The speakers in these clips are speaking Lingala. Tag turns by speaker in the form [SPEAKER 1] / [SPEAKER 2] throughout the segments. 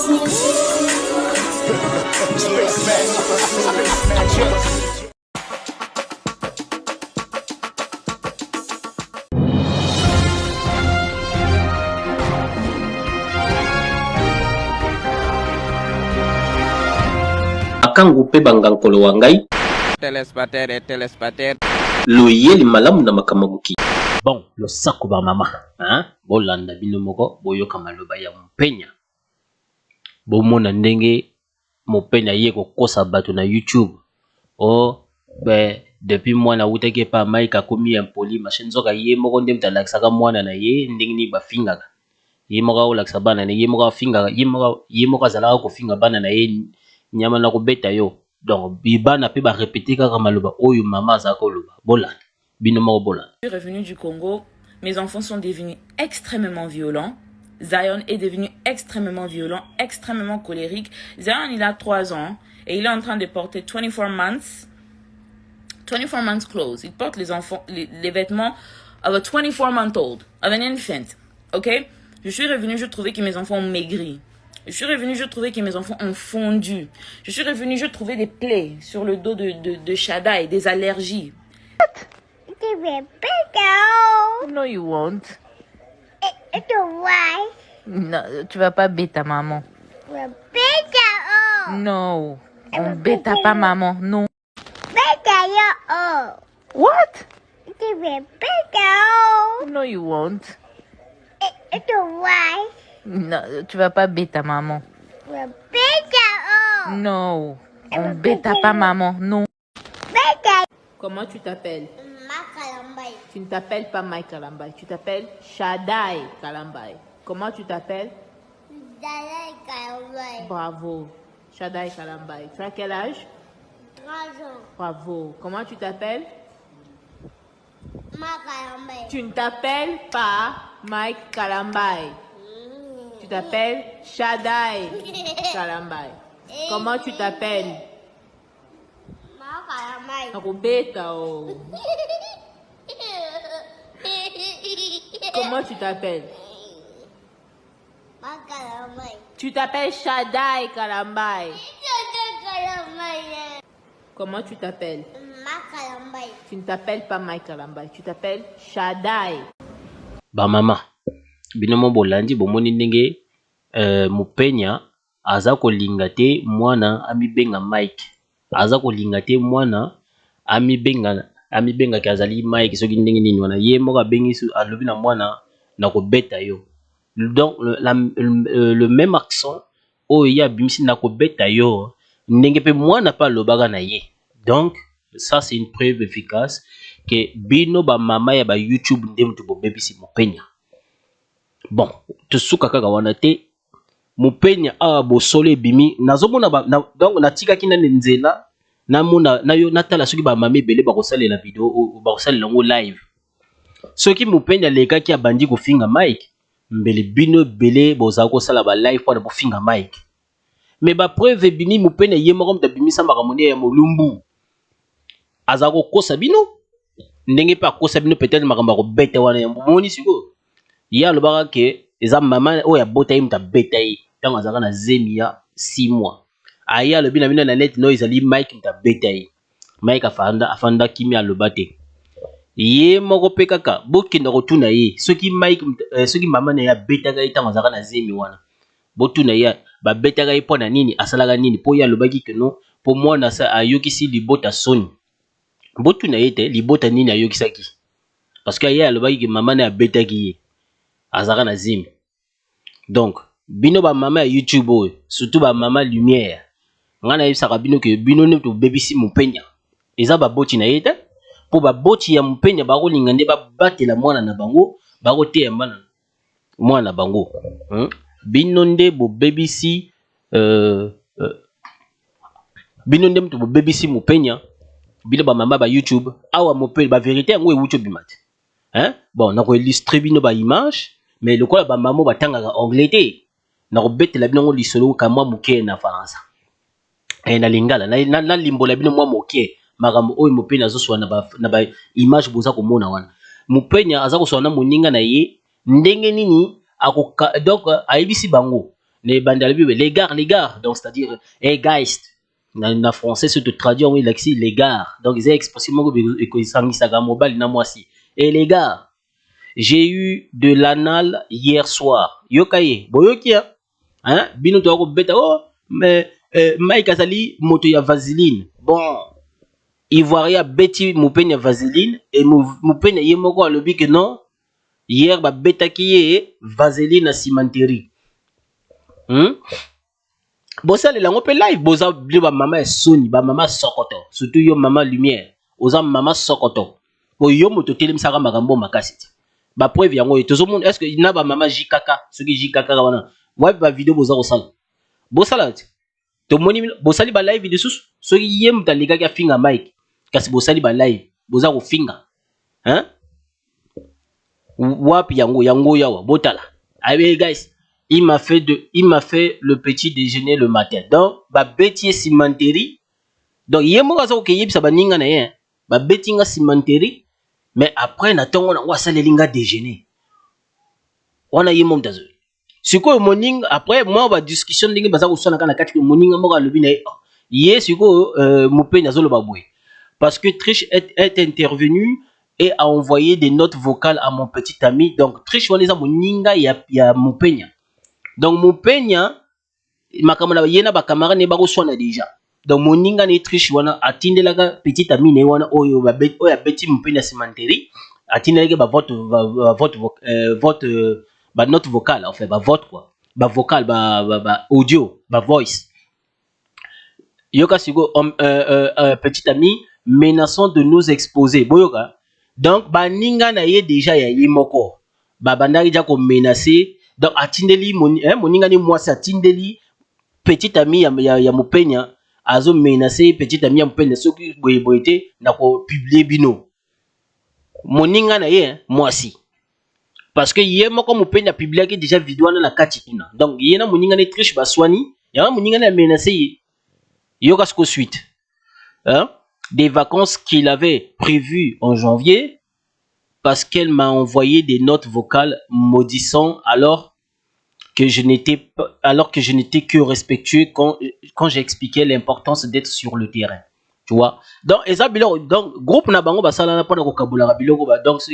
[SPEAKER 1] Akangu pe bangankolo wangai
[SPEAKER 2] Telespater.
[SPEAKER 1] loyeli malamu na makamabuki.
[SPEAKER 3] Bon, le sako ba mama, hein? Bolanda bino moko boyoka maloba ya mpenya. Bomona ndenge mopenya ye kokosa bato na YouTube. Oh, depuis mwana utaki pa Mike akomi impoli machin zoka ye moko nde mtalakisaka mwana na ye ndenge ni bafingaka. Ye moko olakisa bana na ye moko afingaka, ye moko azalaka kofinga bana na ye nyama na kobeta yo. Donc bibana pe ba répéter kaka maloba oyo mama azaka loba. Bolanda bino moko bolanda.
[SPEAKER 4] Je suis revenu du Congo, mes enfants sont devenus extrêmement violents. Zion est devenu extrêmement violent, extrêmement colérique. Zion, il a 3 ans et il est en train de porter 24 months clothes. Il porte les vêtements of a 24-month-old, of an infant. Ok? Je suis revenu, je trouvais que mes enfants ont maigri. Je suis revenu, je trouvais que mes enfants ont fondu. Je suis revenu, je trouvais des plaies sur le dos de Shada et des allergies.
[SPEAKER 5] No, you won't.
[SPEAKER 6] Why?
[SPEAKER 5] No, tu vas pas bêter ta maman. No, on bêta pas maman, non. What? No, you won't.
[SPEAKER 6] Why?
[SPEAKER 5] No, tu vas pas bêter ta maman. No, on bêta pas maman, non. Comment tu t'appelles? Tu ne t'appelles pas Mike Kalambay, tu t'appelles Shaddai Kalambay. Comment tu t'appelles? Bravo, Shaddai Kalambay. Tu as quel âge?
[SPEAKER 6] 3 ans.
[SPEAKER 5] Bravo. Comment tu t'appelles?
[SPEAKER 6] Kalambay.
[SPEAKER 5] Tu ne t'appelles pas Mike Kalambay. Tu t'appelles Shaddai Kalambay. Comment tu t'appelles?
[SPEAKER 6] Kalambay.
[SPEAKER 5] Nakubeta oh. Comment tu t'appelles?
[SPEAKER 6] Kalambay.
[SPEAKER 5] Tu t'appelles Shaddai Kalambay. Comment tu t'appelles?
[SPEAKER 6] Kalambay.
[SPEAKER 5] Tu ne t'appelles pas Mike Kalambay, tu t'appelles Shaddai.
[SPEAKER 3] Ba mama, binomo bolandi bomoni ndenge mupenya aza kolinga te mwana amibenga Mike. Aza kolinga te mwana amibenga kazali Mike soki ndenge nini wana ye moko abengi alobi na mwana na kobeta yo. Donc le même accent oyo ya bimisi na kobeta yo ndenge pe mwana pa lobaka na ye. Donc ça c'est une preuve efficace que bino ba mama ya ba YouTube nde mutu bobebisi mopenya. Bon, tosuka kaka wana te mopenya awa bosolo ebimi nazomona donc natikaki na nzela namona na yo natala soki ba mama ebele bakosalela video bakosalela ngo live. Soki mopenya lekaki abandi kofinga Mike mbele bino ebele bozala kosala ba live wana bofinga Mike. Mais ba preuve ebimi mopenya ye moko mutu abimisa makambo ya molumbu aza kokosa bino ndenge pe akosa bino peut-être makambo ya kobeta wana ya momoni siko ye alobaka ke eza mama oyo abota ye mutu abeta ye ntango azalaka na zemi ya 6 mois. Aye alobi na bino na net no ezali Mike mutu abeta ye. Mike afanda kimi aloba te ye moko pe kaka bokenda kotuna ye soki Mike soki mama na ye abetaka ye ntango azalaka na zemi wana botuna ye babetaka ye mpo na nini asalaka nini mpo ye alobaki ke no mpo mwana ayokisi libota soni. Botuna ye te libota nini ayokisaki parce que ye alobaki ke mama na ye abetaki ye azalaka na zemi. Donc bino ba mama ya YouTube oyo surtout ba mama lumière nga na yebisaka bino ke bino ne tobebisi mopenya eza baboti na ye te mpo baboti ya mopenya bakolinga nde babatela mwana na bango bakoteya mwana na bango. Bino nde bobebisi bino nde mutu bobebisi mopenya bino ba mama ba YouTube awa mopenya ba vérité yango ewuti obima te. Bon nakoillustre bino ba image mais lokola ba mama batangaka anglais te nakobetela bino ngo lisolo ka mwa moke na faransa na lingala na limbola bino mwa moke makambo oyo mopenya azoswa na ba image boza komona wana mopenya aza koswa na moninga na ye ndenge nini donc ayebisi bango les gars, donc c'est-à-dire, hey guys, en français, se te traduit en lexi, les gars, donc ils ont expressément que ça mobile, na moi si, et les gars, j'ai eu de l'anal hier soir, yokaye, boyokia, hein, bino to ko beta, oh, mais, Mike Azali, moto ya vaseline, bon, Ivoirien beti moupenya vaseline, et moupenya yemoko a lobi que non, hier ba beta ki vaseline na cimenterie. Bosa le lango pe live bosa ba mama e soni ba mama sokoto surtout yo mama lumière oza mama sokoto bo yo moto telem saka makambo makasi ba preuve yango etozo monde est-ce que na ba mama jikaka soki jikaka wana wa ba vidéo bosa bosa la to moni bosa li ba live de susu soki yem ta liga ka finga mic kasi bosa li ba live bosa ko finga hein wapi yango yawa botala abe guys il m'a fait le petit déjeuner le matin donc ba betier cimenterie donc yemo ka so ke yebisa baninga na ye ba betinga cimenterie mais après na tongo na wa salelinga déjeuner wana yemo mtazo siko morning après moi ba discussion ndenge baza ko sona kana kati moninga mo ka lobi na ye siko mopenya zo lo babwe parce que Trish est intervenu et a envoyé des notes vocales à mon petit ami. Donc, Trish, on les a moninga ya Moupenya. Donc, Moupenya, ma camarade, yena ba camarade ne ba reçoit déjà. Donc, moninga ne Trish, wana atinde la petit ami ne wana oyo ba bet oya beti Moupenya cimenterie. Atinde la ba vote ba note vocale, enfin ba vote quoi. Ba vocal, ba audio, ba voice. Yoka sigo petit ami menaçant de nous exposer. Boyoka. Donc, baninga na ye déjà ya yimoko. Babandari ja ko menacer. Donc, atindeli moninga ni mwasi atindeli petit ami ya Moupenya azo menacer petit ami ya Moupenya soki boyeboyete na ko publier bino. Moninga na ye mwasi. Parce que ye moko Moupenya publier ki déjà vidéo na kati kuna. Donc, ye na moninga ni Trish baswani, ya moninga na menacer ye. Yoka sko suite. Hein? Des vacances qu'il avait prévues en janvier parce qu'elle m'a envoyé des notes vocales maudissant alors que je n'étais que respectueux quand j'expliquais l'importance d'être sur le terrain. Tu vois? Donc, donc groupe na bango basala na pona ko kabula biloko ba donc ce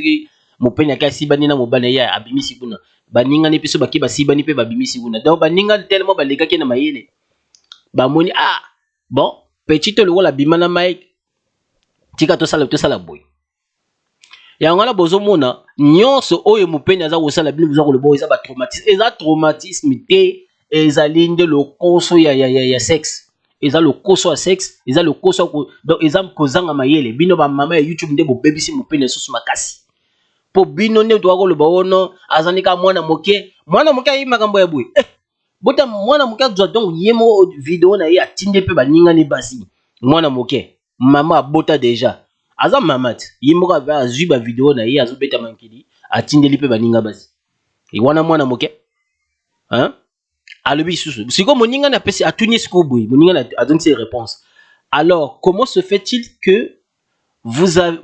[SPEAKER 3] Moupenya ka sibani na mobana ya abimisi kuna baninga ne piso baki basibani pe babimisi kuna donc baninga tellement balega ke na mayele ba moni bon petit le wala bimana Mike tika to sala boy ya ngala bozo mona nyonso oyo Moupenya za ko sala bino bozo ko le boy za ba traumatisme te ezalinde le koso ya sexe eza le koso ya sexe eza le koso donc eza kozanga mayele bino ba mama ya YouTube nde bo bebisi Moupenya susu makasi po bino ne to ko le bawono azanika mwana moke yi makambo ya boy bota mwana moke zo donc yemo vidéo na ye atinde pe baninga ni basi mwana moke mama abota déjà aza mamat yimo ka va azui ba vidéo na ye azobeta mankidi atindeli pe baninga basi e wana mwana moke hein alobi susu siko moninga na pesi atuni siko boy moninga na a donné ses réponses. Alors comment se fait-il que vous avez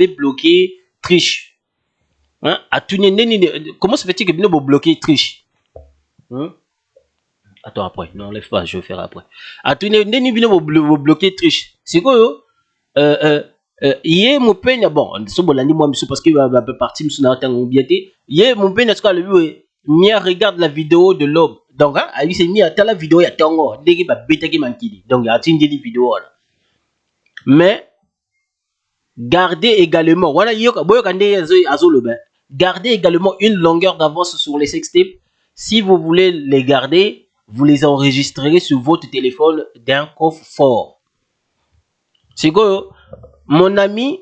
[SPEAKER 3] bloqué Trish, hein? Comment se fait-il que bino bloqué Trish, hein? Attends après, non enlève pas, je vais faire après. Atune neni bino bloqué Trish. C'est quoi yo? Yé Moupenya bon, so bolandi moi miso parce que va partir miso na tango biété. Yé Moupenya ce le lui Mia regarde la vidéo de l'aube. Donc hein, ali c'est mis à la vidéo ya tango, ndeki ba betaki mankidi. Donc ya tindi di vidéo là. Mais gardez également, voilà yoka boyoka nde azo le ben. Gardez également une longueur d'avance sur les sextapes. Si vous voulez les garder, vous les enregistrerez sur votre téléphone d'un coffre fort. C'est quoi? Mon ami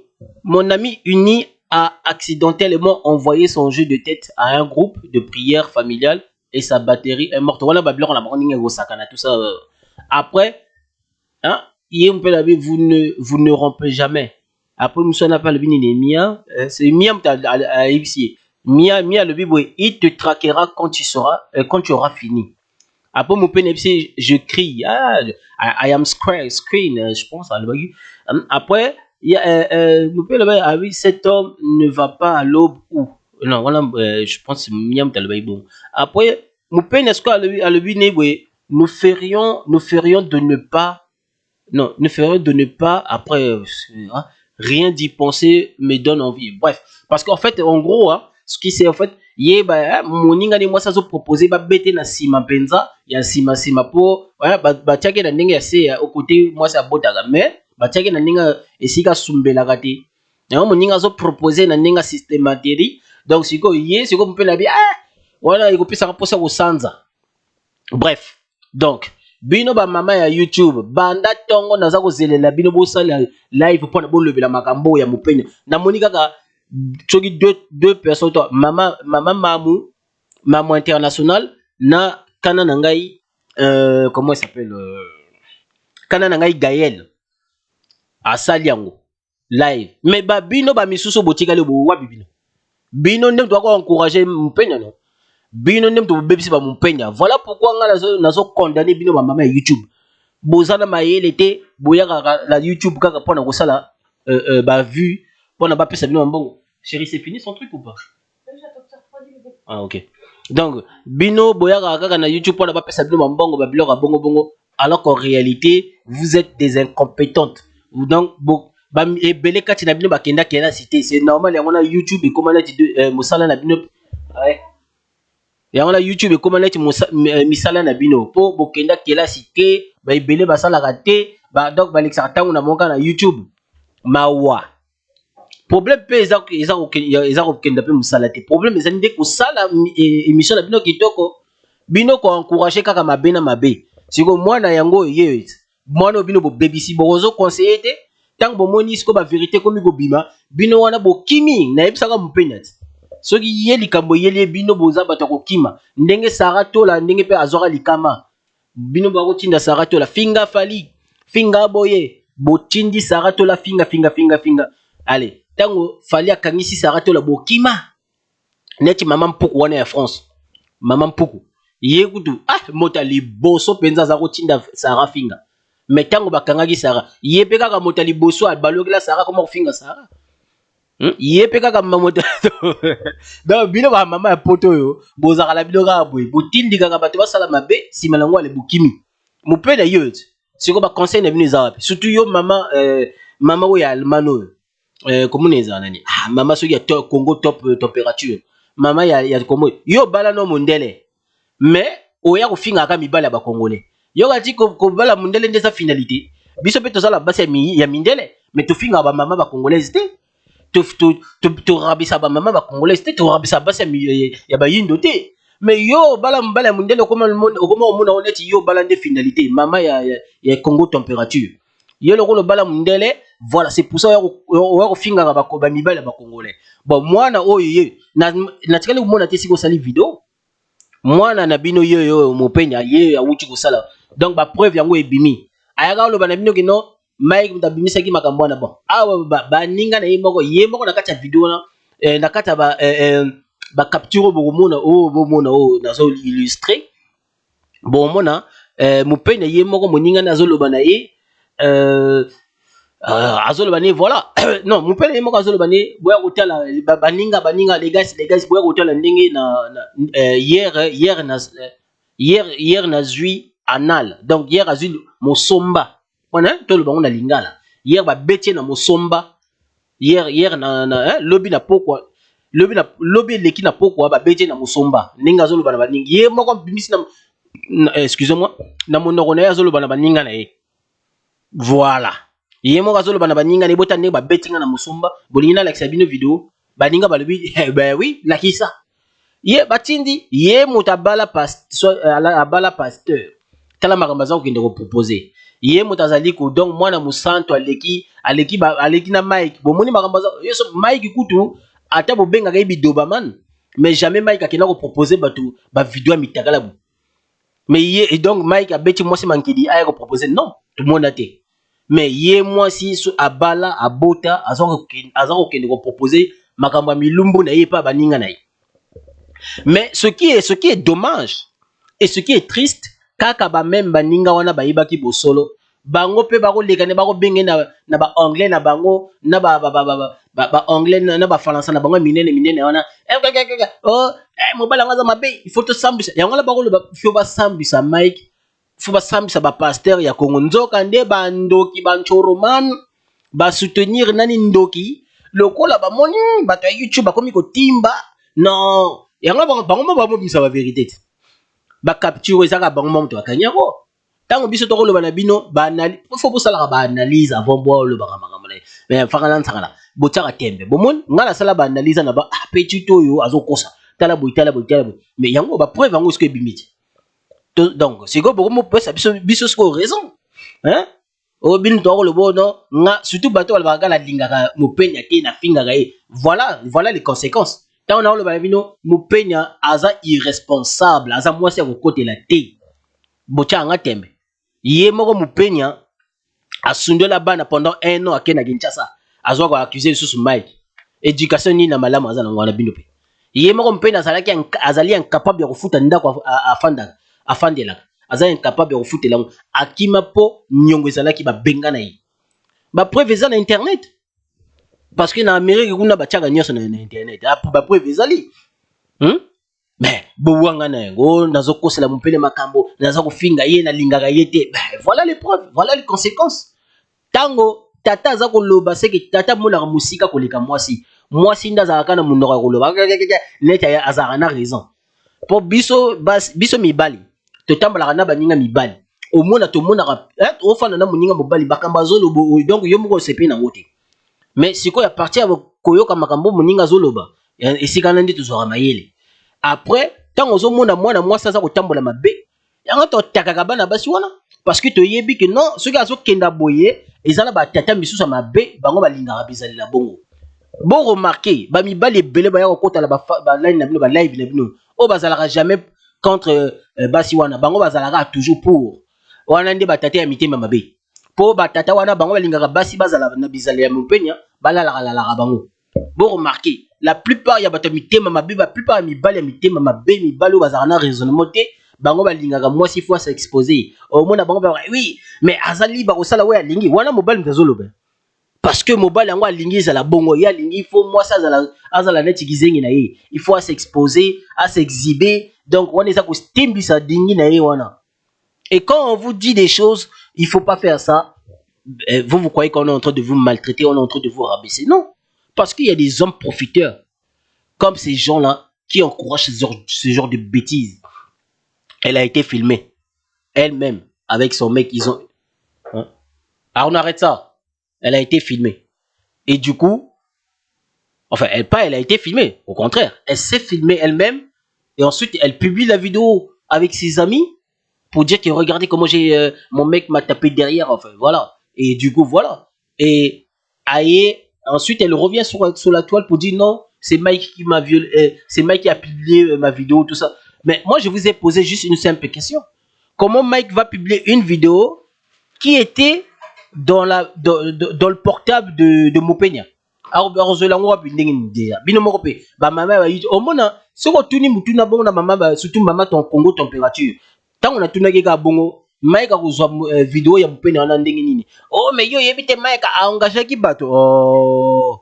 [SPEAKER 3] uni a accidentellement envoyé son jeu de tête à un groupe de prière familiale et sa batterie est morte. Voilà, Babylon, la morning et tout ça. Après, hein, vous ne rompez jamais. Après, nous sommes pas le Mia, c'est Mia le Bible, il te traquera quand tu auras fini. Après mon PNFC, je crie, I am screen, je pense à après, il y a mon père, oui, cet homme ne va pas à l'aube où Non, voilà, je pense que Miam Talbaï bon. Après, mon père n'est-ce qu'à le nous ferions de ne pas, non, nous ferions de ne pas, après, hein, rien d'y penser me donne envie. Bref, parce qu'en fait, en gros, hein, ce qui c'est en fait, yé, bah, mon inga de moi, ça se proposer, bah, bête na sima benza, ya sima po, ouais, bah, tiake na ninga c'est au côté, moi, ça botaga, mais, bah, tiake na ninga, et si ka sumbe la gâte. Ya mon inga zo proposer na ninga systématique. Donc, si vous pouvez la bien, voilà, il peut ça reposer au sanza. Bref, donc, bino ba mama ya YouTube, banda tongo naza ko zelela bino bo sala live pour na bo lever la makambo ya mupenya. Na monika ka choki deux personnes toi, maman maman international na kana nangai comment il s'appelle kana nangai Gaël asali yango live. Mais ba bino ba misuso botika le bo wa bibino. Bino ndem doit encourager mpenya non. Bino ndem to bebisi ba mpenya. Voilà pourquoi nga nazo condamner bino ba mama YouTube. Bozana mayele te boya la YouTube kaka pona ko sala ba vue pona ba pesa bino mbongo. Chérie, c'est fini son truc ou pas? Ah OK. Donc bino boya kaka na YouTube pona ba pesa bino mbongo ba biloko bongo alors qu'en réalité vous êtes des incompétentes. Donc ba ebele kati na bino bakenda kena cité c'est normal yango na YouTube et comment là musala na bino ouais yango na YouTube et comment là misala na bino po bokenda kela cité ba ebele basala raté ba donc ba lexa tango na monka na YouTube mawa problème pe eza kokenda pe musala te problème eza ndé ko sala émission na bino kitoko bino ko encourager kaka mabe na mabe siko mwana yango ye mwana bino bo bebisi bozo conseiller te tant bomoni siko ba vérité komi ko bima bino wana bo kimi na ebisaka mpenya ti soki ye likambo yeli bino boza bato ko kima ndenge saratola ndenge pe azora likama bino ba kotinda saratola finga fali finga boye botindi saratola finga allez tango fali akangisi saratola bo kima neti mama mpuku wana ya France mama mpuku ye kutu mota liboso penza za kotinda sara finga mais tango bakangaki sara ye pe kaka mota liboso abalokela sara comment finga sara ye pe kaka mamoto donc bino ba mama ya poto yo bozaka la bino kaka boye botindi kaka bato basala mabe sima nango ale bokimi mopena yo siko ba conseil na bino eza wapi surtout yo mama mama oyo ya almano komuna eza nani mama soki ya Congo top température mama ya Congo yo bala no mondele mais oya kofinga aka mibala ya bakongolais yo kati kobala mondele nde eza finalité biso pe tozala basi ya mindele mais tofinga ba mama bakongolais te to rabisa ba mama ba congolais te to rabisa basi ya ba yindo te mais yo bala mbala mundele comme le monde comme au monde honnête yo bala de finalité mama ya Congo température yo le bala mundele voilà c'est pour ça yo finga ba mibala ba congolais bon mwana oyo na tikali mona te siko sali vidéo mwana na bino yo mopenya ye ya wuti ko sala donc ba preuve yango ebimi ayaka lo bana bino kino Mike mutabimisa ki makambo na bon awa ba ninga na yemoko na kati ya video na kati ba capture bomona nazo illustrer bomona mupenya yemoko moninga nazo loba na ye azoloba ne voilà non mupenya yemoko azoloba ne boya kotala baninga les gars boya kotala ndenge na hier na zui anal donc hier azui mosomba wana to le bango na lingala hier ba betie na mosomba hier na lobby na pokwa lobby leki na pokwa ba betie na mosomba ninga zolo bana baningi ye moko bimisi na excusez-moi na monoko na zolo bana baninga na ye voilà ye moko zolo bana baninga ne bota ne ba betinga na mosomba bolingina la bino video baninga balobi ben oui la kisa ye batindi ye mutabala abala pasteur tala makambo za kokende ko proposer ye mutazali ko donc mwana musanto aleki na Mike bomoni makambo za yeso Mike kutu ata bobenga ka bidoba man mais jamais Mike akena ko proposer batu ba vidéo mitakala bu mais ye et donc Mike abeti moi c'est mankidi aya ko proposer non tout le monde a été mais ye moi si abala abota azako kende ko proposer makambo milumbu na ye pa baninga na ye mais ce qui est dommage et ce qui est triste kaka ba même baninga wana bayibaki bosolo bango pe bako lekane bako benge na ba anglais na bango na ba anglais na ba français na bango minene wana oh mobala ngaza mabe il faut to sambisa yango la bako le faut ba sambisa Mike faut ba sambisa ba pasteur ya Kongo nzoka nde ba ndoki ba nchoroman ba soutenir nani ndoki lokola ba moni bato ya YouTube bakomi ko timba non yango bango ba bisa ba vérité ba capture ezaka bango moto akanyako tango biso to koloba na bino ba faut bosala ba analyse avant bo le ba makamala mais fakala nsakala botaka tembe bomon ngala sala ba analyse na ba petit oyo azokosa tala boy mais yango ba preuve yango ce que bimiti donc c'est quoi beaucoup mo pesa biso ce ko raison hein o bin to le bono nga surtout bato ba la lingaka mo penya te na finga ga voilà les conséquences tant on a le balabino mo penya aza irresponsable aza mwasi ko côté la te bocha nga tembe ye moko mo penya asundola bana pendant 1 an akena Kinshasa azwa ko accuser sous Mike éducation ni na malamu aza na ngwana bino pe ye moko mo penya azali incapable ya kufuta ndako afandela aza incapable ya kufutela akima po nyongo ezalaki ba benga na ye ba preuve eza na internet parce que na Amérique kuna bachaka nyonso na internet ba preuve ezali mais bowanga na yango nazokosela mopele makambo naza kofinga ye na lingaka ye te voilà les preuves voilà les conséquences tango tata aza koloba seke tata monaka musika koleka mwasi nda azalaka na munoko ya koloba neti azalaka na raison po biso mibali totambolaka na baninga mibali omona tomonaka ofana na moninga mobali bakamba azoloba donc yo moko osepe nango te mais sikoyo ya parti ya koyoka makambo moninga azoloba esika na nde tozwaka mayele après tango ozomona mwana mwasi aza kotambola mabe yango totakaka bana basi wana parce que toyebi ke non soki azokenda boye ezala batata misusu ya mabe bango balingaka bizalela bongo bon remarqué bamibali ebele baya kokotala baline na bino balive na bino oyo bazalaka jamais contre basi wana bango bazalaka toujours pour wana nde batata ya mitema mabe po batata wana bango balingaka basi bazala na bizala ya mopenya balalaka bango bon remarqué la plupart ya bato mitema mabe la plupart ya mibali ya mitema mabe mibali oyo bazalaka na raisonnement te bango balingaka mwasi fois sa exposé omona bango ba oui mais azali bakosala oyo alingi wana mobali mtazoloba parce que mobali yango alingi ezala bongo ye alingi il faut mwasi azala neti kizengi na ye il faut s'exposer s'exhiber donc wana eza kostimbisa dingi na ye wana et quand on vous dit des choses il faut pas faire ça vous croyez qu'on est en train de vous maltraiter on est en train de vous rabaisser non parce qu'il y a des hommes profiteurs comme ces gens-là qui encouragent ce genre de bêtises. Elle a été filmée elle-même avec son mec ils ont alors on arrête ça. Elle a été filmée. Et du coup, enfin, elle a été filmée. Au contraire, elle s'est filmée elle-même. Et ensuite, elle publie la vidéo avec ses amis pour dire que regardez comment mon mec m'a tapé derrière. Enfin, voilà. Et du coup, voilà. Et ensuite, elle revient sur la toile pour dire non, c'est Mike qui m'a violé. C'est Mike qui a publié ma vidéo, tout ça. Mais moi, je vous ai posé juste une simple question. Comment Mike va publier une vidéo qui était dans le portable de Mopenya. Alors rozolango bindenge bino moko pe ba mama ba yito omona soko tuni mutuna bongo na mama ba surtout mama ton Congo température tango na tuna ke ka bongo Mike akozwa vidéo ya Mopenya na ndenge nini oh mais yo yebite Mike a engagé ki bato oh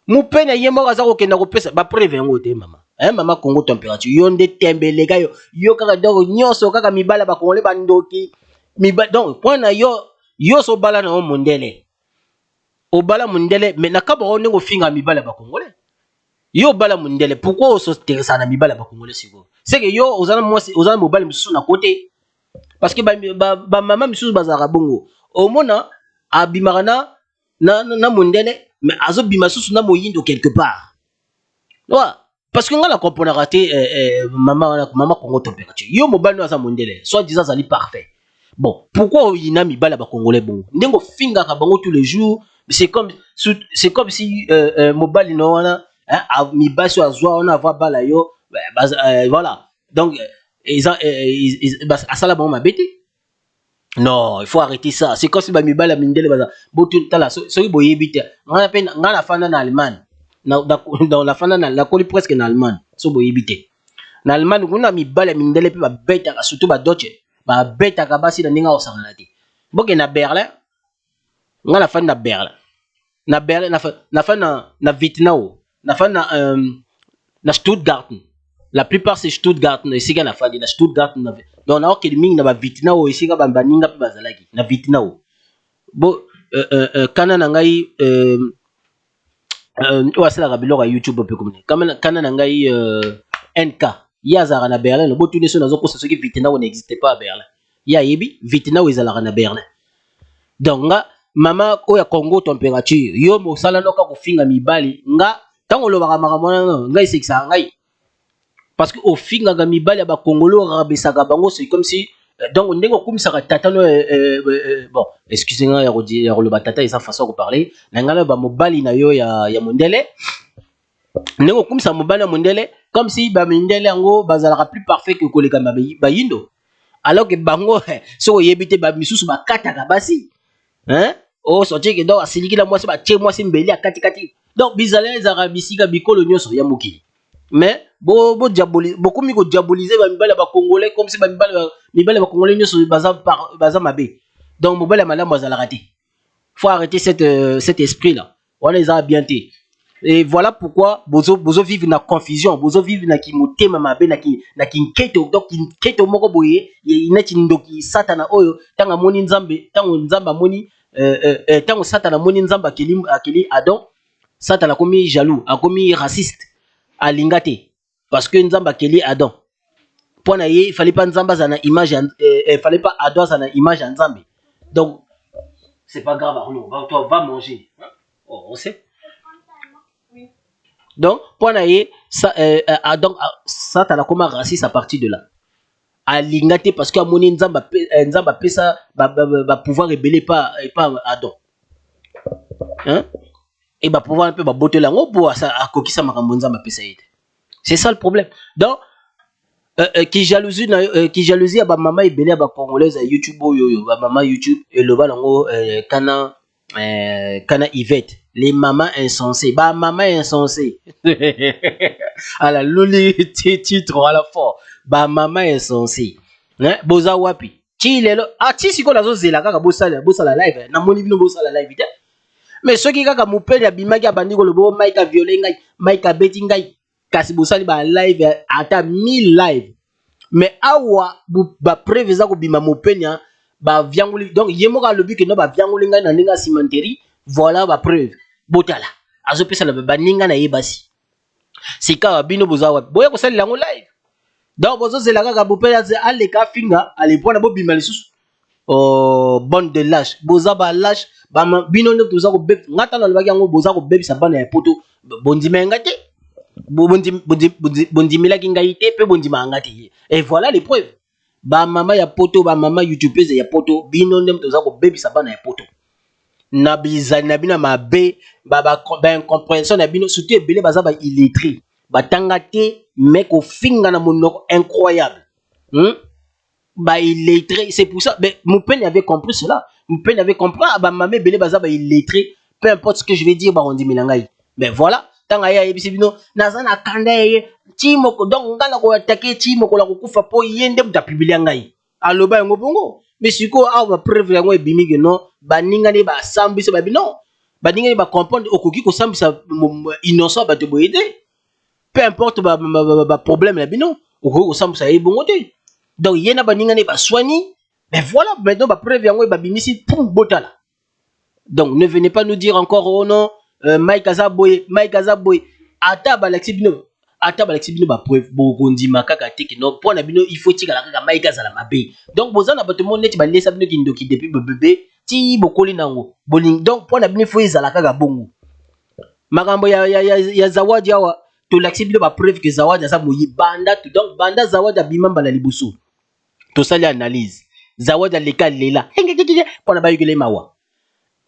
[SPEAKER 3] Mopenya yemo kaza ko kenda ko pesa ba preuve yango te mama mama Congo température yo nde tembeleka yo kaka donc nyonso kaka mibala ba kongole ba ndoki mibala donc point na yo so bala na mondele o bala mondele mais nakaba on ngo finga mibala ba congolais yo bala mondele pourquoi on s'intéresse na mibala ba congolais siko c'est que yo ozana mobile misusu na côté parce que ba mama misusu bazara bongo au mona abimara na mondele mais azo bima susu na moyindo quelque part ouais parce que ngala comprendre raté mama Congo température yo mobile no asa mondele soit disant ça li parfait. Bon, pourquoi il n'a mis bala ba congolais bon? Ndengo finga ka bango tous les jours, c'est comme si mobile no wana mi baso azwa on avoir bala yo voilà. Donc asala bango mabete. Non, il faut arrêter ça. C'est comme si ba mi bala mindele baza botu tala so boyebite. Ngana fana na Allemagne. Dans la fana na la coli presque na Allemagne. So boyebite. Na Allemagne kuna mi bala mindele pe ba beta surtout ba Deutsche. Ba beta kabasi na ninga osangana te boke na Berlin nga na fan na Berlin na Berlin na fan na Vietnam na fan na Stuttgart. La plupart c'est Stuttgart ici na fan na Stuttgart na donc na ok mingi na ba Vietnam ici ka baninga pe bazalaki na Vietnam bo kana na ngai wasala biloko ya YouTube pe comme kana na ngai NK yazara na Berlin le botu neso nazo kosa soki Vietnam n'existait pas à Berlin ya yebi Vietnam ezalaka na Berlin donc nga mama oya Congo température yo mosala noka kofinga mibali nga tango lobaka makamona ngai sekisa ngai parce que au finga ga mibali ya ba Congolo rabesaka bango c'est comme si donc ndenge okumisaka tata no bon excusez-moi ya lo batata esa façon de parler na ngala ba mobali na yo ya mondele ndenge okumisa mobali ya mondele comme si ba mindele yango bazalaka plus parfait que koleka ba yindo alors que bango so yebite ba misusu ba kataka basi hein oh sorti que donc asiliki la mwasi ba tie mwasi mbeli akati kati donc bizala ezara bisika bikolo nyonso ya mokili mais beaucoup mi ko diaboliser ba mibali ba congolais comme si ba mibali ba congolais nyonso baza mabe donc mobali malamu azala raté faut arrêter cet esprit là on les a bien té et voilà pourquoi bozo vivre na confusion bozo vivre na kimotema mabe na kinketo donc kinketo moko boye inati ndoki satana oyo tanga moni nzambe tango nzamba moni tango satana moni nzamba akeli Adam satana komi jaloux akomi raciste alingate parce que nzamba akeli Adam pona ye il fallait pas nzamba za na image il fallait pas Adam za na image nzambe donc c'est pas grave Arnaud toi va manger oh, on sait. Donc, pour naïe, donc ça t'as la comment raciste à partir de là. À l'ingate parce qu'à mon nzamba pesa va pouvoir rebeller pas Adam. Hein? Et va pouvoir un peu va botter la pour ça à coquille ça makambo nzamba pesa ite. C'est ça le problème. Donc qui jalousie à ba maman ebele ba congolaise à YouTube yo ba maman YouTube et le balango kana Yvette les mamans insensées bah maman insensée à la loli titre à la fois bah maman insensée hein boza wapi ti lelo ti siko nazo zela kaka bosala live na moni bino bosala live te mais soki kaka mopeli abimaki abandi ko lobo Mike a violé ngai Mike a beti ngai kasi bosali ba live ata 1000 live mais awa ba prévisa ko bima mopenya ba viangoli donc yemoka lobi que no ba viangoli ngai na ndinga cimenterie voilà ba preuve botala azo pesa la ba ninga na yebasi sika bino bozawa boya ko sali lango live donc bozo zela kaka bopela ze ale ka finga ale pona bo bima lisusu oh bande de lâche boza ba lâche ba bino ndo toza ko beb ngata na lobaki yango boza ko bebisa bana ya poto bondima ngate bondimila kingai te pe bondima ngate et voilà les preuves ba mama ya poto ba mama youtubeuse ya poto bino ndem toza ko bebisa bana ya poto na bizali na bino mabe ba incompréhension na bino surtout ebele baza ba illettré batanga te mec au finga na monoko incroyable ba illettré c'est pour ça mais mon père avait compris cela mon père avait compris ba mama ebele baza ba illettré peu importe ce que je vais dire ba ondimila ngai mais voilà tanga ya ebisi bino naza na kanda ye Timoko donc ngala ko attaquer Timoko la ko kufa po yende muta publier ngai aloba yango bongo mais siko awa preuve yango ebimi que non baninga ne ba sambisa ba bino baninga ne ba comprendre okoki ko sambisa innocent ba te boyede peu importe ba problème la bino okoki ko sambisa e bongo te donc yena baninga ne ba soigner mais voilà maintenant ba preuve yango ba bimisi pour botala donc ne venez pas nous dire encore oh non Mike Azaboy ata balexi bino ba preuve bogondi makaka teki no pona bino il faut tika la kaka Mike Azala mabe donc bozana bato mo neti ba lesa bino kindoki depuis bébé ti bokoli nango boling donc pona bino faut ezala kaka bongo makambo ya Zawadi awa to laxi bino ba preuve que Zawadi asa moyi banda tout donc banda Zawadi abimamba la libusu to sali analyse Zawadi aleka lela pona ba yugele mawa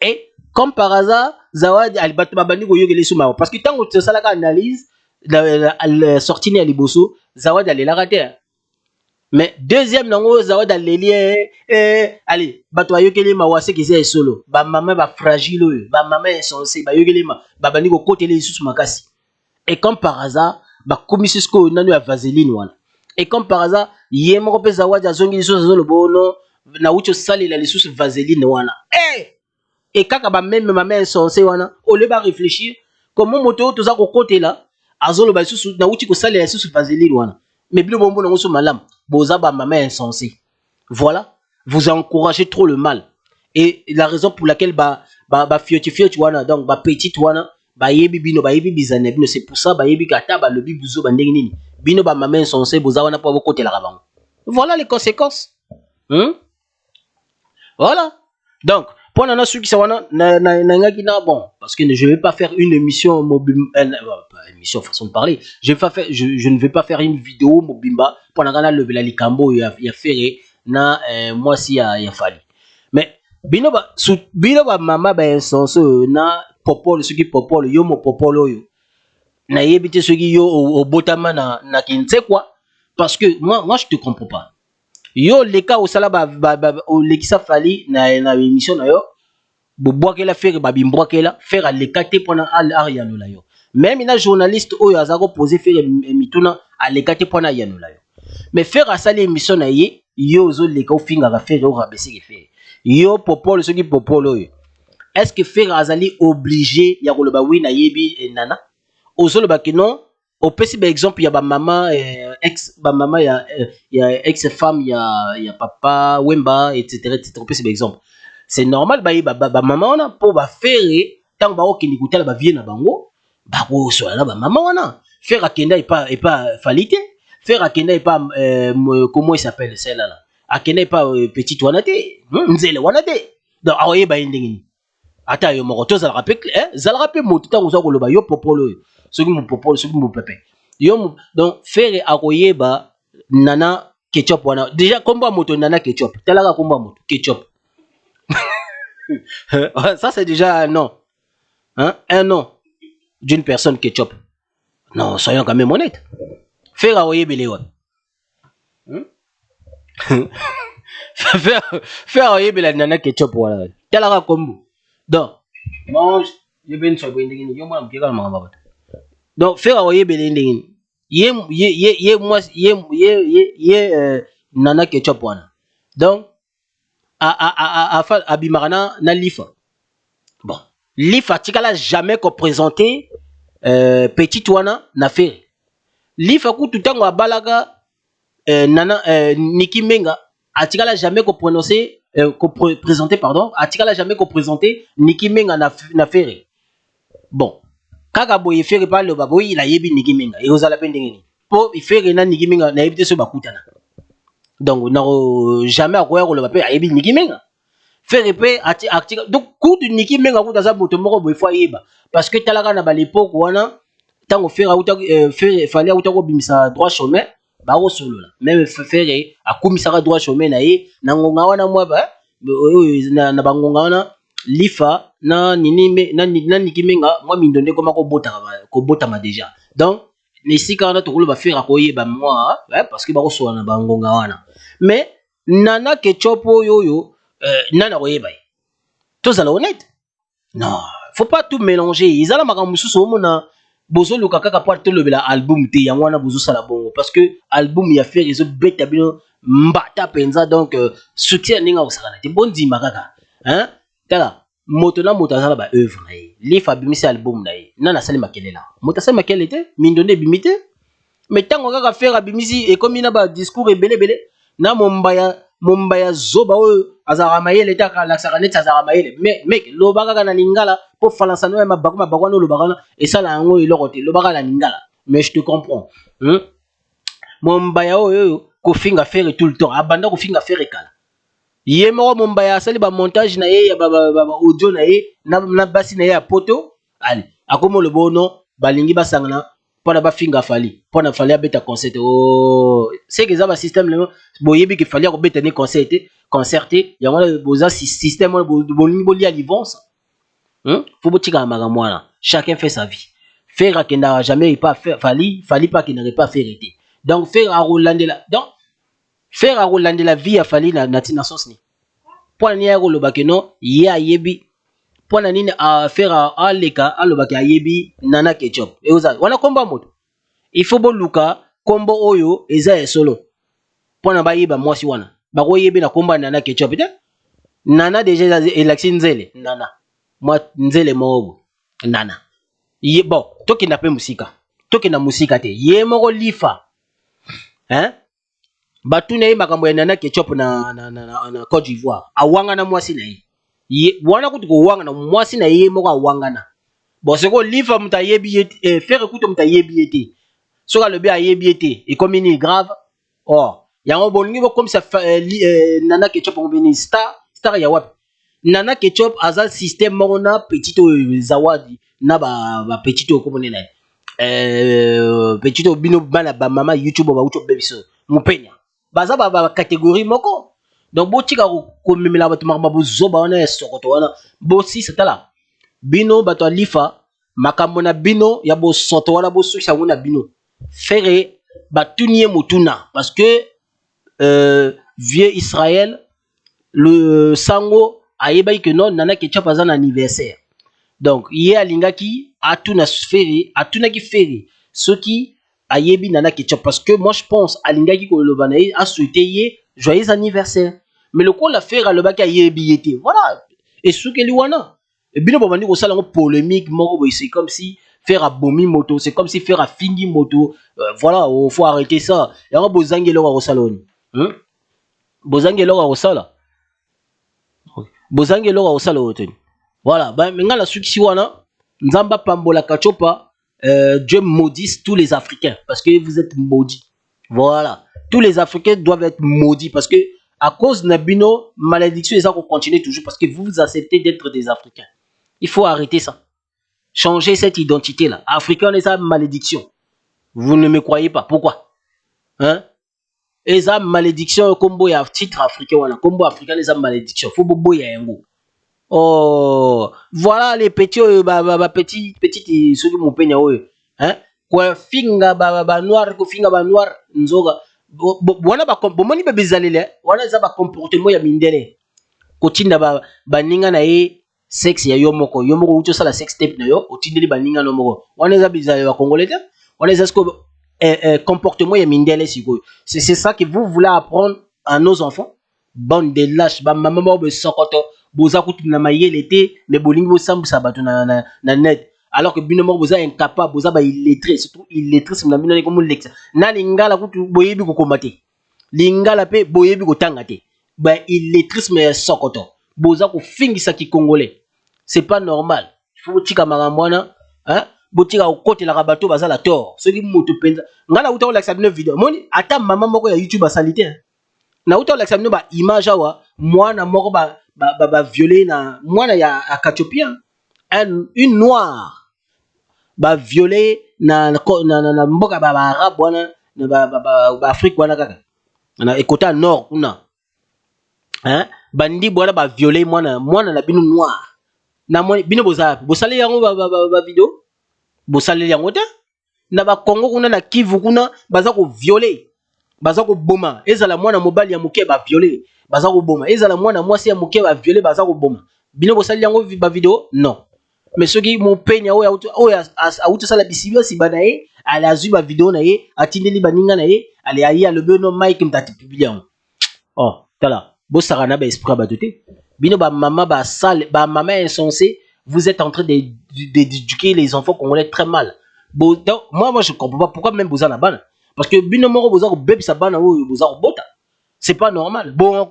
[SPEAKER 3] et comme par hasard Zawadi alibatu babandi ko yugele suma parce que tango to sala ka analyse la sortie ni aliboso Zawadi alela raté mais deuxième nango Zawadi aleli allez bato ayokeli mawase kizé solo ba maman ba fragile ba maman insensé ba yokeli ma ba bandi ko kotele isusu makasi et comme par hasard ba komisisko nanu ya vaseline wana et comme par hasard yemoko pe Zawadi azongi lisusu zo le bono na ucho sali la lisusu vaseline wana et kaka ba même ma mère insensé wana au lieu ba réfléchir comment moto toza ko kotela azolo ba lisusu na uchi ko sali la lisusu vaseline wana mais bilo bombo na ngoso malam boza ba ma mère insensé. Voilà, vous encouragez trop le mal et la raison pour laquelle ba fioti wana donc ba petite wana ba yebi bino ba yebi bizane bino c'est pour ça ba yebi kata ba lobi buzo ba ndenge nini bino ba ma mère insensé boza wana po bokotela ka bango. Voilà les conséquences. Voilà. Donc, pour nana ceux qui sont bon, parce que je ne vais pas faire une émission émission façon de parler. Je ne vais pas faire une vidéo mobimba pour nana le la likambo ya faire na moi si ya fali. Mais bino ba mama ba sens na popolo ceux qui popolo yo mo popolo yo. Na yebite ceux qui yo au botama na kinse quoi parce que moi je te comprends pas. Yo les cas au sala au lekisa fali na émission na yo bo boakela faire ba bimboakela faire les kate pona al ariano la yo même ina journaliste oyo azako poser faire mituna a les kate pona yano la yo mais faire à sali émission na ye yo zo les ka finga ka faire o rabesi ke faire yo popolo ce qui popolo yo est-ce que faire azali obligé ya ko loba wi na yebi nana ozolo ba que non au petit exemple il y a ba maman ex ba maman il y a ex femme il y a papa wemba etc au petit exemple c'est normal ba maman wana pour ba faire tant ba okindi kutala ba vie na bango ba ko so na ba maman wana faire akenda et pas falité faire akenda et pas comment il s'appelle celle-là akenda et pas petite wana te nzele wana te donc aoye ba ndengini ata yo moko to za rappel za rappel moto ta ko zo ko loba yo popolo ce qui me propose, ce qui me pépé. Donc, faire akoyeba nana ketchup wana. Déjà, combat moto nana ketchup. Telaga combat moto ketchup. Ça, c'est déjà un non. Hein? Un non d'une personne ketchup. Non, soyons quand même honnêtes. Faire akoyeba les wana. Faire akoyeba la nana ketchup wana. Telaga combo. Donc, mange. Je vais une chose. Yo moi m'keka mama. Donc faire awoye belending nana ketchup wana donc abimarana na lifa bon lifa tikala jamais ko présenter petite wana na faire lifa ku tutango abalaka nana Niki Menga atikala jamais ko prononcer présenter pardon atikala jamais ko présenter Niki Menga na faire bon kaka boye faire pas le baboy la yebi Niki Menga et ozala pendengeni po faire na Niki Menga na yebite so bakutana donc na jamais akoya ko le bape yebi Niki Menga faire pe donc coup de Niki Menga ko taza boto moko boy fois yeba parce que talaka na ba l'époque wana tango faire auta faire fallait auta ko bimisa droit chemin ba ko solo la même faire akumisa droit chemin na ye na ngonga wana moi ba na bangonga wana lifa na nini na Niki Menga moi mindonde koma ko botama déjà donc nesi kana to ko ba faire akoyeba moi parce que ba ko so na bangonga wana mais nana ketchup yoyo nana koyeba tous à honnête non faut pas tout mélanger izala makambo susu omona bozo luka kaka po to lobela album te yango wana bozo sala bongo parce que album ya faire les beta bino mbata penza donc soutien ninga osala te bondi makaka hein tala moto na moto azala ba œuvre na ye lifa bimisi album na ye nana sali makelela moto sali makele te mindonde bimite mais tango kaka faire bimisi et comme ina ba discours ebele na mombaya zoba oyo azara mayele ta kala sakaneti azara mayele mais mec lobaka kana lingala po falansa no mabako no lobaka et ça la ngo iloko te lobaka la lingala mais je te comprends mombaya oyo ko finga faire tout le temps abanda ko finga faire kala ye moko mombaya sali ba montage na ye ya ba audio na ye na basi na ye ya poto allez akomo le bono balingi basangana pona ba finga fali pona fali abeta concert oh c'est que ça ba système le boyebi que fali ko beta ne concerté ya ngona boza système bolingi boli alivance faut botika maga mwana chacun fait sa vie faire qui n'a jamais pas faire fali pas qui n'aurait pas fait été donc faire à Rolandela donc faire à Rolandela vie à fali na tina sauce ni pona ni ya ko loba que non ya yebi pona nini a faire à leka alobaki ayebi nana ketchup et oza wana komba moto il faut boluka kombo oyo eza solo pona ba yeba mwasi wana bako yebe na komba Nana Ketchup peut Nana déjà élection nzele Nana moi nzele mobo Nana ye bon toki na pe musika toki na musika te ye moko lifa hein batuna ye makambo ya Nana Ketchup na Côte d'Ivoire awanga na mwasi na ye wana kuti ko wanga na mwasi na ye moko awanga na bon c'est ko lifa muta yebi faire écoute muta yebi te soka le bien yebi te et comme il est grave oh yango bolingi bo comme ça Nana Ketchup on veni star ya wapi Nana Ketchup azal système mona petite zawadi na ba petite comme on est petite bino bana ba mama YouTube ba uto bebiso mupenya baza ba catégorie moko donc botika ko memela bato makambo zoba wana sokoto wana bo si c'est là bino bato lifa makambo na bino ya bo soto wana bo susa wana bino faire batunie mutuna parce que vieux Israël le sango ayeba que non Nana Ketchup azan anniversaire donc yé alingaki atuna sphère atuna ki faire ce qui ayebi Nana Ketchup parce que moi je pense alingaki ko le banaï a souhaité yé joyeux anniversaire mais le coup la faire le baki ayebi yété voilà et ce que liwana et bino ba bandi ko sala polémique moko c'est comme si faire à bomi moto c'est comme si faire à fingi moto voilà faut arrêter ça et on bozangelo wa salon bozangelo wa sala bozangelo wa sala hotel voilà ben menga la succès wana nzamba pambola kachopa Dieu maudisse tous les Africains parce que vous êtes maudits voilà tous les Africains doivent être maudits parce que à cause de Nabino malédiction ça continue toujours parce que vous acceptez d'être des Africains il faut arrêter ça changer cette identité là africain est ça malédiction vous ne me croyez pas pourquoi hein et ça malédiction combo ya titre africain voilà combo africain les malédiction faut bobo ya yango oh voilà les petits petits ceux qui m'ont peigné hein quoi finga ba noir ko finga ba noir nzoga wana ba bomoni be bezalele wana za ba comportement ya mindele ko tinda ba ninga na ye sexe ya yomoko uto sala sex tape na yo otindeli ba ninga no moko wana za bezalele ba congolais wana za sko comportement ya mindele siko c'est ça que vous voulez apprendre à nos enfants bande de lâches ba maman mo be sokoto boza kutu na mayele te mais bolingi bo sambusa bato na net alors que bino mo boza incapable boza ba illettré surtout illettré c'est na bino comme lexa na lingala kutu boyebi ko komate lingala pe boyebi ko tanga te ba illetrisme ya sokoto boza ko fingisa ki congolais c'est pas normal il faut tika maramwana hein botika okote la bato bazala tort ceux qui moto penza ngala uta la sabine vidéo moni ata maman moko ya YouTube salité na uta la sabine ba image awa mwana moko ba violer na mwana ya Akatopien une noire ba violer na mboka ba arabe wana na ba Afrique wana kaka na ekota nord kuna hein bandi bwana ba violer mwana na bino noir na bino bosale yango ba vidéo bosale yango te na ba Congo kuna na Kivu kuna baza ko violer baza ko boma ezala mwana mobali ya moke ba violer baza ko boma ezala mwana mwasi ya moke ba violer baza ko boma bino bosale yango ba vidéo non mais ceux qui mo penya auto sala bisibio si banaye ala azui ba vidéo na ye atindeli baninga na ye ale ayi le beno Mike mtati publier oh tala bosara na ba esprit ba doté bino ba mama ba sale ba mama insensé vous êtes en train d'éduquer les enfants congolais très mal bon donc, moi je comprends pas pourquoi même bozana bana parce que bino moko bozako bébé sa bana ou bozako bota c'est pas normal bon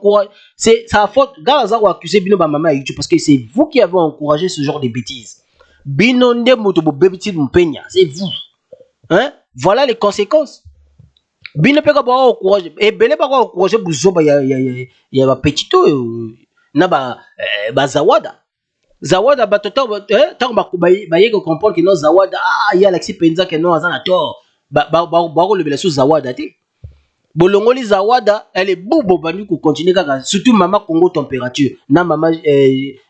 [SPEAKER 3] c'est sa faute gaza ko accuser bino ba mama YouTube parce que c'est vous qui avez encouragé ce genre de bêtises bino nde moto bo bébé ti mpenya c'est vous hein voilà les conséquences bino peka ba encourager et belé ba encourager buzoba ya ba petito na ba zawada batota tant ba yeko comprendre que non zawada ya Alexis penza que non azana tort ba ko lebela sous zawada te bolongoli zawada elle est bobo bandi ko continuer kaka surtout maman Congo température na maman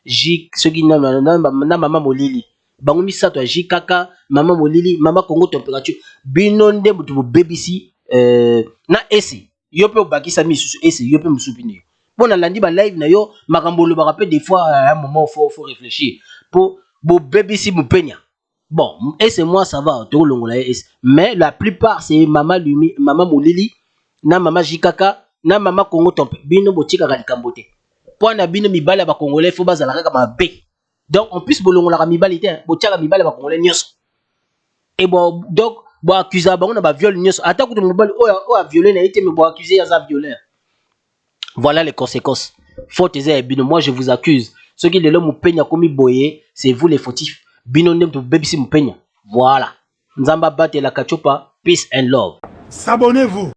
[SPEAKER 3] J ce qui na maman molili bango misato J kaka maman molili maman Congo température binonde mutu BBC na esi yo pe obakisa misusu esi yo pe musupini bon na landi ba live na yo makambo lo ba rappel des fois à un moment faut réfléchir pour BBC mupenya bon et c'est moi ça va to longola mais la plupart c'est maman molili na maman Jikaka na mama Congo tombe bino botika kalikambo te po na bino mibale ba congolais fo bazala kaka mabe donc en plus bolongola ka mibale te botiaka mibale ba congolais nyonso et bon donc bo accuser bango na ba viol nyonso ata ko mobali o a violé na été mais bo accuser ya za violeur. Voilà les conséquences. Faute et bino, moi je vous accuse. Ce qui est l'homme peigne comme boye, c'est vous les fautifs. Bino nem to bebisi mpenya. Voilà. Nzamba bate la kachopa, peace and love.
[SPEAKER 2] S'abonnez-vous.